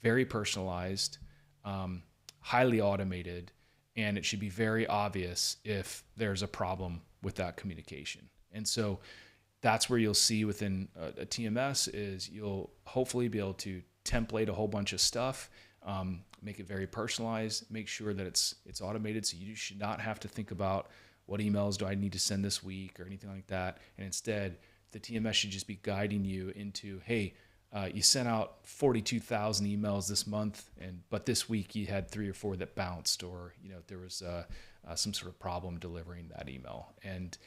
very personalized, highly automated, and it should be very obvious if there's a problem with that communication. And so that's where you'll see within a TMS is you'll hopefully be able to template a whole bunch of stuff, make it very personalized, make sure that it's automated, so you should not have to think about what emails do I need to send this week or anything like that. And instead, the TMS should just be guiding you into, hey, you sent out 42,000 emails this month, but this week you had 3 or 4 that bounced, or there was some sort of problem delivering that email. And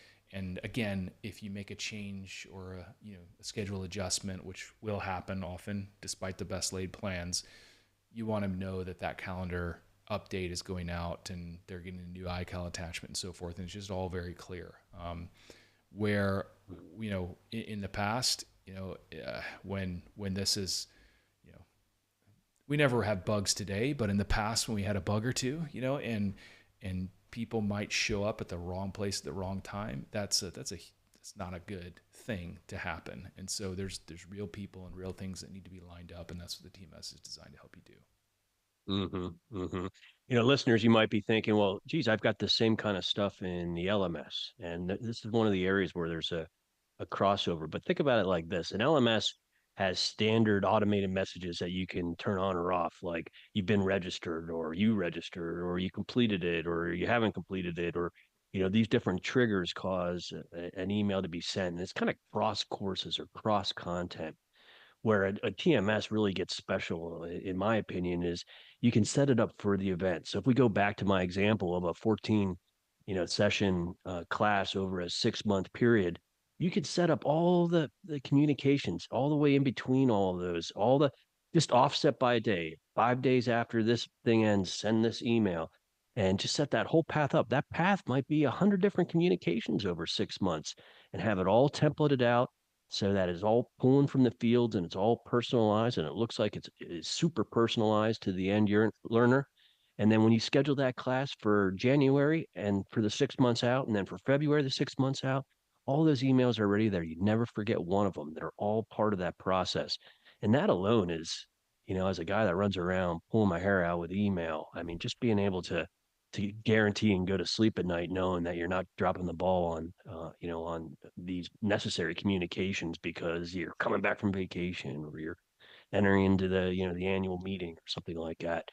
again, if you make a change or a schedule adjustment, which will happen often, despite the best laid plans, you want to know that calendar update is going out and they're getting a new iCal attachment and so forth, and it's just all very clear. Where in the past, when this is, we never have bugs today, but in the past when we had a bug or two, and people might show up at the wrong place at the wrong time, that's not a good thing to happen. And so there's real people and real things that need to be lined up, and that's what the TMS is designed to help you do. Listeners, you might be thinking, well, geez, I've got the same kind of stuff in the LMS. And this is one of the areas where there's a crossover. But think about it like this. An LMS has standard automated messages that you can turn on or off, like you've been registered, or you registered, or you completed it, or you haven't completed it, or these different triggers cause an email to be sent. And it's kind of cross courses or cross content. Where a TMS really gets special, in my opinion, is you can set it up for the event. So if we go back to my example of a 14, session class over a 6-month period, you could set up all the communications all the way in between all of those, all the just offset by a day. 5 days after this thing ends, send this email, and just set that whole path up. That path might be 100 different communications over 6 months, and have it all templated out so that it's all pulling from the fields and it's all personalized, and it looks like it's super personalized to the end learner. And then when you schedule that class for January and for the 6 months out, and then for February, the 6 months out, all those emails are already there. You never forget one of them. They're all part of that process. And that alone is, as a guy that runs around pulling my hair out with email, I mean, just being able to guarantee and go to sleep at night knowing that you're not dropping the ball on on these necessary communications because you're coming back from vacation, or you're entering into the annual meeting or something like that.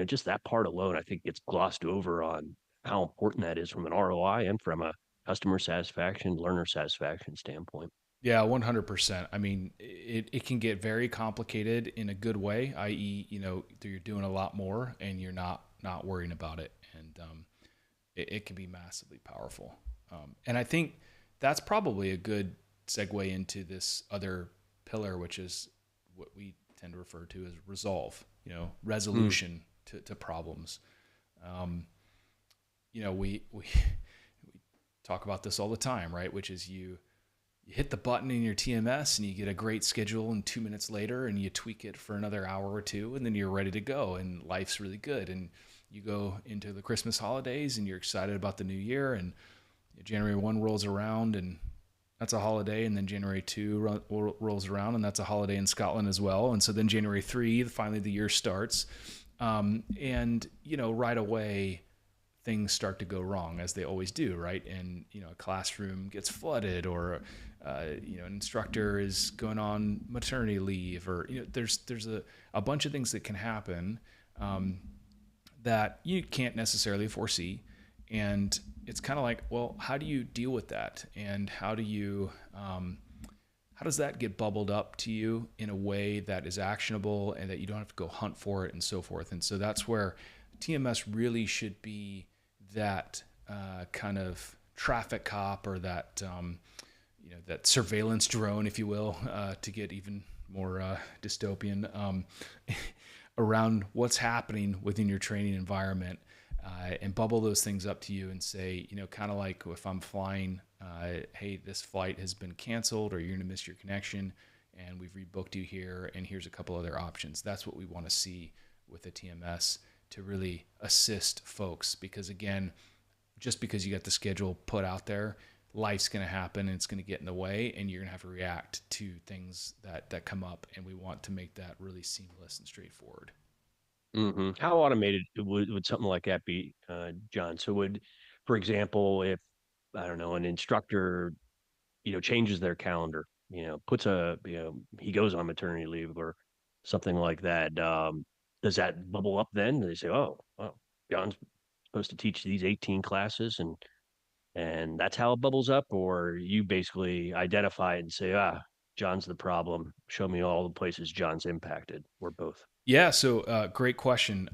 Just that part alone, I think, gets glossed over on how important that is from an ROI and from a customer satisfaction, learner satisfaction standpoint. Yeah, 100%. I mean, it can get very complicated in a good way, i.e., you're doing a lot more and you're not worrying about it. And it can be massively powerful. And I think that's probably a good segue into this other pillar, which is what we tend to refer to as resolve, resolution to problems. We talk about this all the time, right? Which is you hit the button in your TMS and you get a great schedule, and 2 minutes later and you tweak it for another hour or two, and then you're ready to go and life's really good. And you go into the Christmas holidays and you're excited about the new year, and January 1 rolls around and that's a holiday. And then January 2 rolls around and that's a holiday in Scotland as well. And so then January 3, finally the year starts. And right away, things start to go wrong, as they always do, right? And a classroom gets flooded, or an instructor is going on maternity leave, or there's a bunch of things that can happen that you can't necessarily foresee. And it's kind of like, well, how do you deal with that? And how does that get bubbled up to you in a way that is actionable and that you don't have to go hunt for it and so forth? And so that's where TMS really should be that kind of traffic cop, or that that surveillance drone, if you will, to get even more dystopian, around what's happening within your training environment, and bubble those things up to you and say, kind of like if I'm flying, hey, this flight has been canceled or you're going to miss your connection and we've rebooked you here and here's a couple other options. That's what we want to see with the TMS to really assist folks, because again, just because you got the schedule put out there, life's going to happen and it's going to get in the way and you're going to have to react to things that come up, and we want to make that really seamless and straightforward. How automated would something like that be, John? So for example, if I don't know, an instructor, changes their calendar, puts he goes on maternity leave or something like that. Does that bubble up then? Do they say, oh, well, John's supposed to teach these 18 classes and that's how it bubbles up, or you basically identify it and say, John's the problem. Show me all the places John's impacted, or both. Yeah, so great question.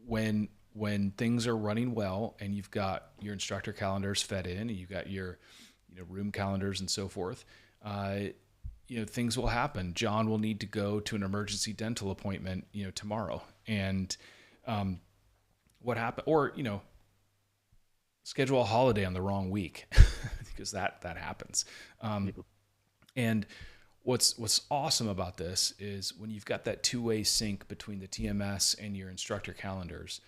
When things are running well and you've got your instructor calendars fed in and you've got your room calendars and so forth, things will happen. John will need to go to an emergency dental appointment tomorrow, and what happened, or schedule a holiday on the wrong week because that happens. And what's awesome about this is when you've got that two-way sync between the TMS and your instructor calendars,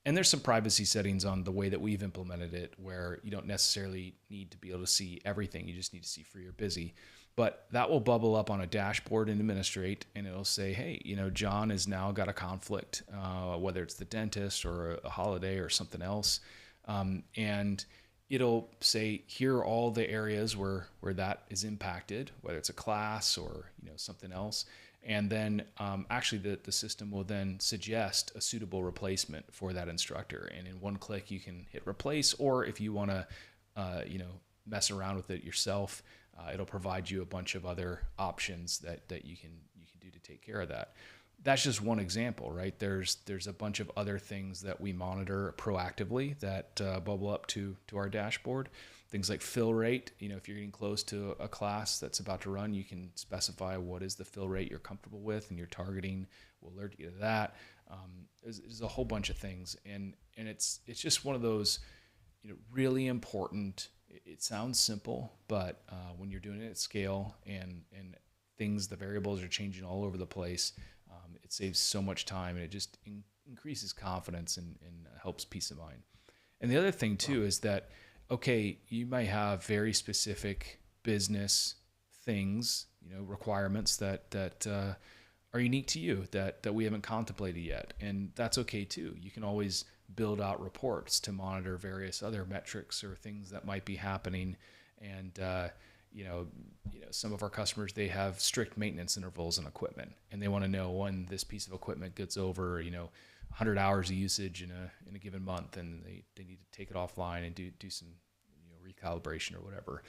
and there's some privacy settings on the way that we've implemented it where you don't necessarily need to be able to see everything. You just need to see free or busy. But that will bubble up on a dashboard in Administrate, and it'll say, hey, John has now got a conflict, whether it's the dentist or a holiday or something else. And it'll say, here are all the areas where that is impacted, whether it's a class or something else. And then actually the system will then suggest a suitable replacement for that instructor. And in one click, you can hit replace, or if you want to, mess around with it yourself, it'll provide you a bunch of other options that you can do to take care of that. That's just one example, right? There's a bunch of other things that we monitor proactively that bubble up to our dashboard. Things like fill rate. If you're getting close to a class that's about to run, you can specify what is the fill rate you're comfortable with, and your targeting will alert you to that. There's a whole bunch of things, and it's just one of those really important. It sounds simple, but when you're doing it at scale and the variables are changing all over the place, it saves so much time, and it just increases confidence and helps peace of mind. And the other thing too is that, okay, you might have very specific business things, requirements that are unique to you that we haven't contemplated yet, and that's okay too. You can always build out reports to monitor various other metrics or things that might be happening, and some of our customers, they have strict maintenance intervals in equipment, and they want to know when this piece of equipment gets over 100 hours of usage in a given month, and they need to take it offline and do some recalibration or whatever.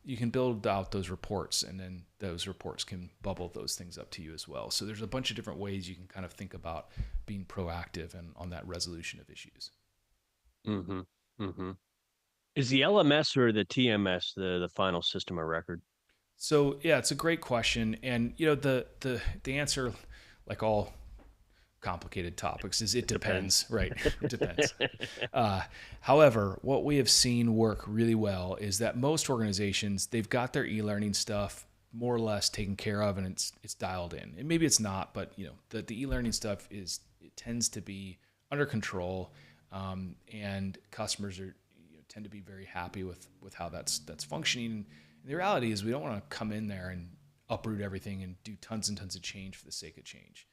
You can build out those reports, and then those reports can bubble those things up to you as well. So there's a bunch of different ways you can kind of think about being proactive and on that resolution of issues. Mm-hmm. Mm-hmm. Is the LMS or the TMS the final system of record? So yeah, it's a great question, and the answer, like all complicated topics, is it depends. Right? It depends. However, what we have seen work really well is that most organizations, they've got their e-learning stuff more or less taken care of, and it's dialed in. And maybe it's not, but the e-learning stuff it tends to be under control, and customers tend to be very happy with how that's functioning. And the reality is we don't want to come in there and uproot everything and do tons and tons of change for the sake of change.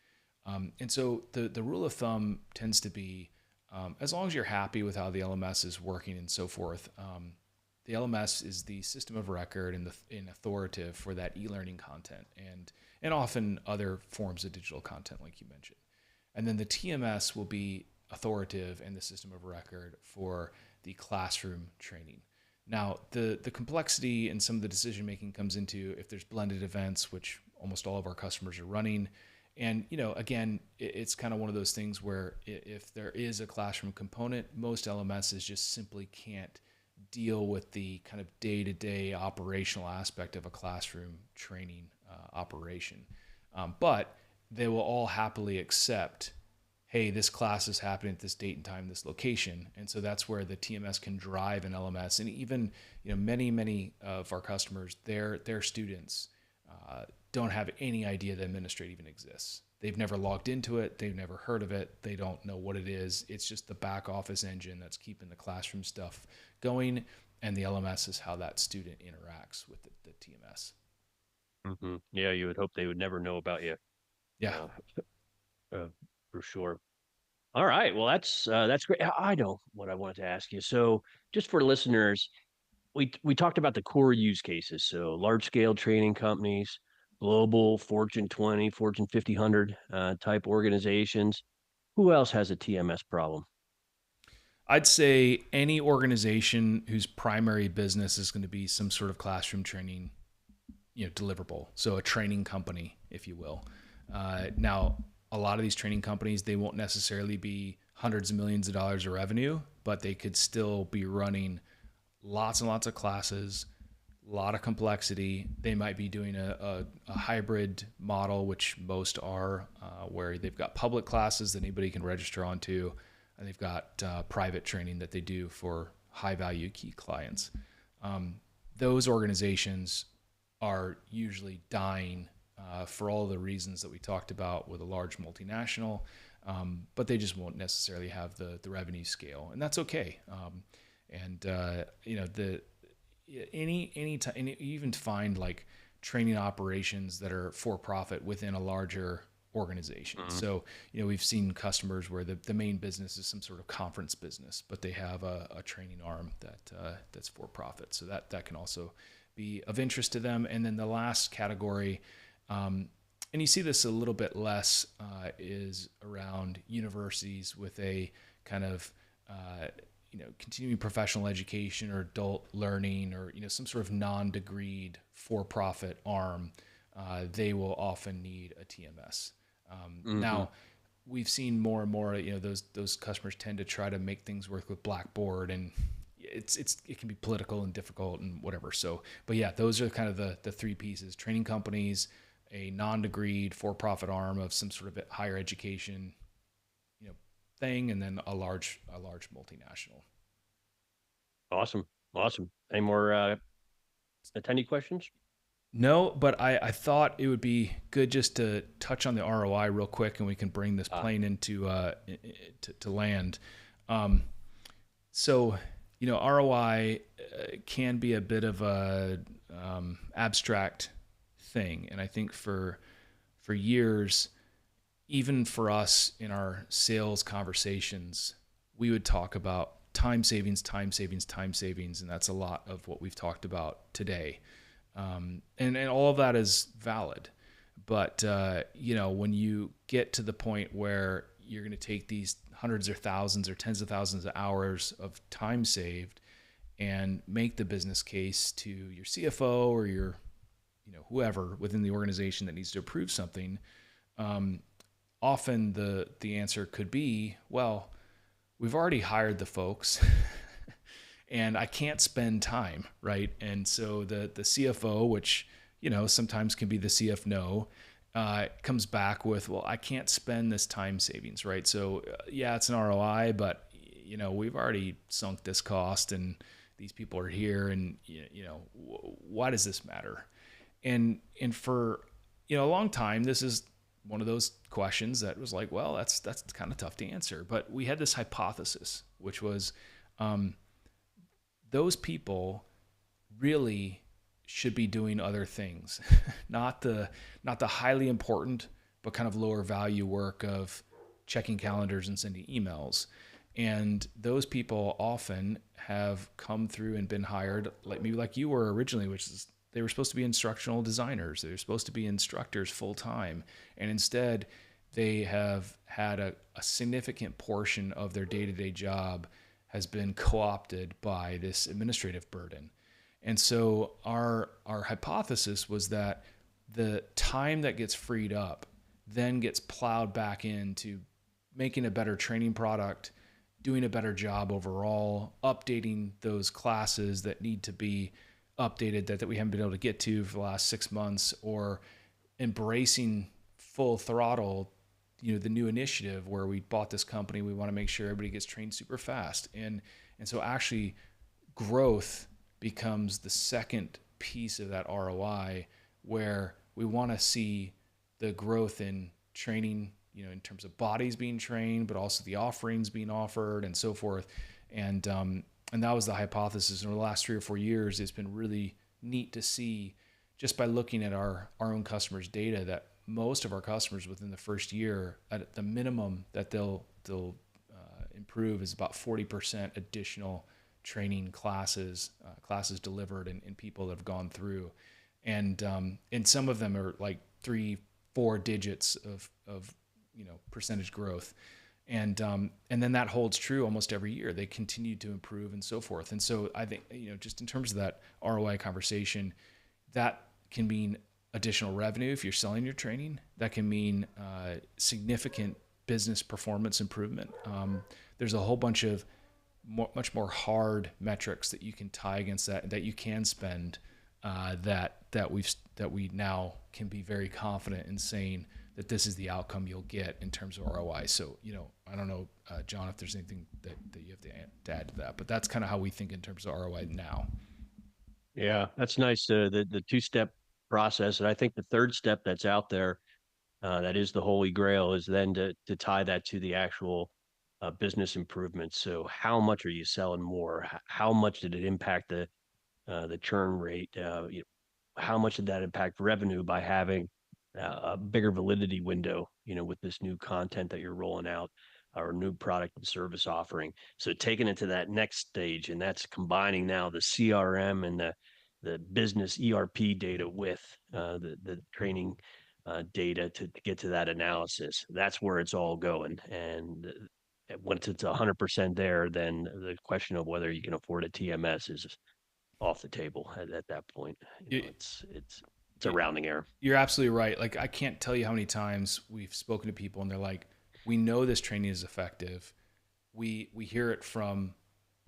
And so the rule of thumb tends to be, as long as you're happy with how the LMS is working and so forth, the LMS is the system of record and authoritative for that e-learning content and often other forms of digital content, like you mentioned. And then the TMS will be authoritative and the system of record for the classroom training. Now, the complexity and some of the decision making comes into if there's blended events, which almost all of our customers are running. And, again, it's kind of one of those things where if there is a classroom component, most LMSs just simply can't deal with the kind of day-to-day operational aspect of a classroom training operation. But they will all happily accept, hey, this class is happening at this date and time, this location. And so that's where the TMS can drive an LMS. And even, many of our customers, their students don't have any idea that Administrate even exists. They've never logged into it. They've never heard of it. They don't know what it is. It's just the back office engine that's keeping the classroom stuff going. And the LMS is how that student interacts with the TMS. Yeah, you would hope they would never know about you, Yeah. uh, uh, for sure. All right. Well, that's great. I know what I wanted to ask you. So, just for listeners, we talked about the core use cases. So, large scale training companies, global Fortune 20, Fortune 50, type organizations. Who else has a TMS problem? I'd say any organization whose primary business is going to be some sort of classroom training, deliverable. So a training company, if you will. Now, a lot of these training companies, they won't necessarily be hundreds of millions of dollars of revenue, but they could still be running lots and lots of classes, a lot of complexity. They might be doing a hybrid model, which most are, where they've got public classes that anybody can register onto, and they've got private training that they do for high value key clients. Those organizations are usually dying for all the reasons that we talked about with a large multinational, but they just won't necessarily have the revenue scale, and that's okay. And any time, and you even find like training operations that are for profit within a larger organization. Mm-hmm. So, we've seen customers where the main business is some sort of conference business, but they have a training arm that's for profit. So that can also be of interest to them. And then the last category, and you see this a little bit less, is around universities with a kind of continuing professional education or adult learning, or some sort of non-degreed for-profit arm. They will often need a TMS. Now, we've seen more and more, those customers tend to try to make things work with Blackboard, and it can be political and difficult and whatever. So, but yeah, those are kind of the three pieces: training companies, a non-degreed for-profit arm of some sort of higher education, thing, and then a large multinational. Awesome. Awesome. Any more attendee questions? No, but I thought it would be good just to touch on the ROI real quick, and we can bring this plane into to land. So, ROI can be a bit of a abstract thing, and I think for years, even for us in our sales conversations, we would talk about time savings, and that's a lot of what we've talked about today. And all of that is valid, but when you get to the point where you're going to take these hundreds or thousands or tens of thousands of hours of time saved and make the business case to your CFO or your whoever within the organization that needs to approve something, often the answer could be, well, we've already hired the folks and I can't spend time, right? And so the CFO, which, sometimes can be the CFO, comes back with, well, I can't spend this time savings, right? So yeah, it's an ROI, but we've already sunk this cost and these people are here, and why does this matter? And for, a long time, this is one of those questions that was like, well, that's kind of tough to answer. But we had this hypothesis, which was those people really should be doing other things, not the highly important but kind of lower value work of checking calendars and sending emails. And those people often have come through and been hired, like you were originally, which is they were supposed to be instructional designers. They were supposed to be instructors full time. And instead, they have had a significant portion of their day-to-day job has been co-opted by this administrative burden. And so our hypothesis was that the time that gets freed up then gets plowed back into making a better training product, doing a better job overall, updating those classes that need to be updated that we haven't been able to get to for the last 6 months, or embracing full throttle, the new initiative where we bought this company. We want to make sure everybody gets trained super fast, and so actually growth becomes the second piece of that ROI, where we want to see the growth in training, in terms of bodies being trained, but also the offerings being offered and so forth. And that was the hypothesis. And over the last 3 or 4 years, it's been really neat to see, just by looking at our own customers' data, that most of our customers within the first year, at the minimum that they'll improve, is about 40% additional training classes delivered, and people that have gone through, and some of them are like 3-4 digits of percentage growth, and then that holds true almost every year. They continue to improve and so forth. And so I think, just in terms of that ROI conversation, that can mean additional revenue if you're selling your training. That can mean significant business performance improvement. There's a whole bunch of much more hard metrics that you can tie against that you can spend, that we now can be very confident in saying that this is the outcome you'll get in terms of ROI. So, I don't know, John, if there's anything that you have to add to that, but that's kind of how we think in terms of ROI now. Yeah, that's nice. The two-step process, and I think the third step that's out there, that is the holy grail, is then to tie that to the actual business improvements. So, how much are you selling more? How much did it impact the churn rate? How much did that impact revenue by having a bigger validity window, with this new content that you're rolling out, or new product and service offering? So taking it to that next stage, and that's combining now the CRM and the business ERP data with the training data to get to that analysis. That's where it's all going. And once it's 100% there, then the question of whether you can afford a TMS is off the table at that point. It, It's a rounding error. You're absolutely right. Like, I can't tell you how many times we've spoken to people and they're like, we know this training is effective. We hear it from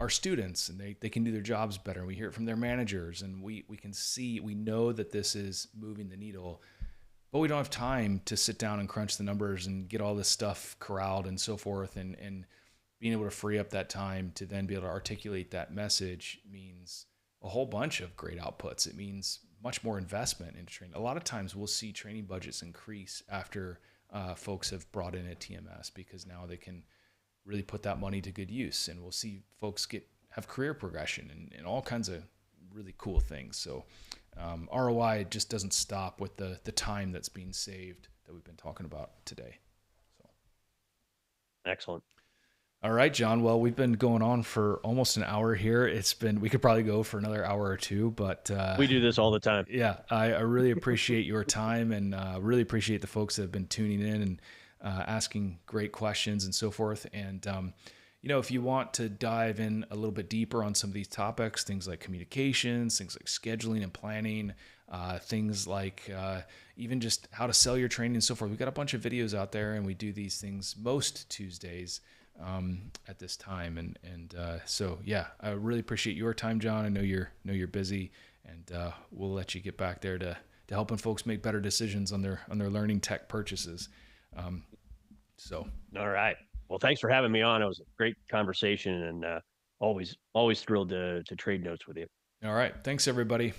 our students, and they can do their jobs better. We hear it from their managers, and we know that this is moving the needle, but we don't have time to sit down and crunch the numbers and get all this stuff corralled and so forth. And being able to free up that time to then be able to articulate that message means a whole bunch of great outputs. It means much more investment into training. A lot of times we'll see training budgets increase after folks have brought in a TMS, because now they can really put that money to good use, and we'll see folks have career progression and all kinds of really cool things. So ROI just doesn't stop with the time that's being saved that we've been talking about today. So Excellent. all right, John. Well, we've been going on for almost an hour here. We could probably go for another hour or two, but we do this all the time. Yeah, I really appreciate your time, and really appreciate the folks that have been tuning in and asking great questions and so forth. And if you want to dive in a little bit deeper on some of these topics, things like communications, things like scheduling and planning, things like even just how to sell your training and so forth, we've got a bunch of videos out there, and we do these things most Tuesdays at this time. And so yeah, I really appreciate your time, John. I know you're busy, and we'll let you get back there to helping folks make better decisions on their learning tech purchases. So all right. Well, thanks for having me on. It was a great conversation, and always thrilled to trade notes with you. all right, thanks everybody.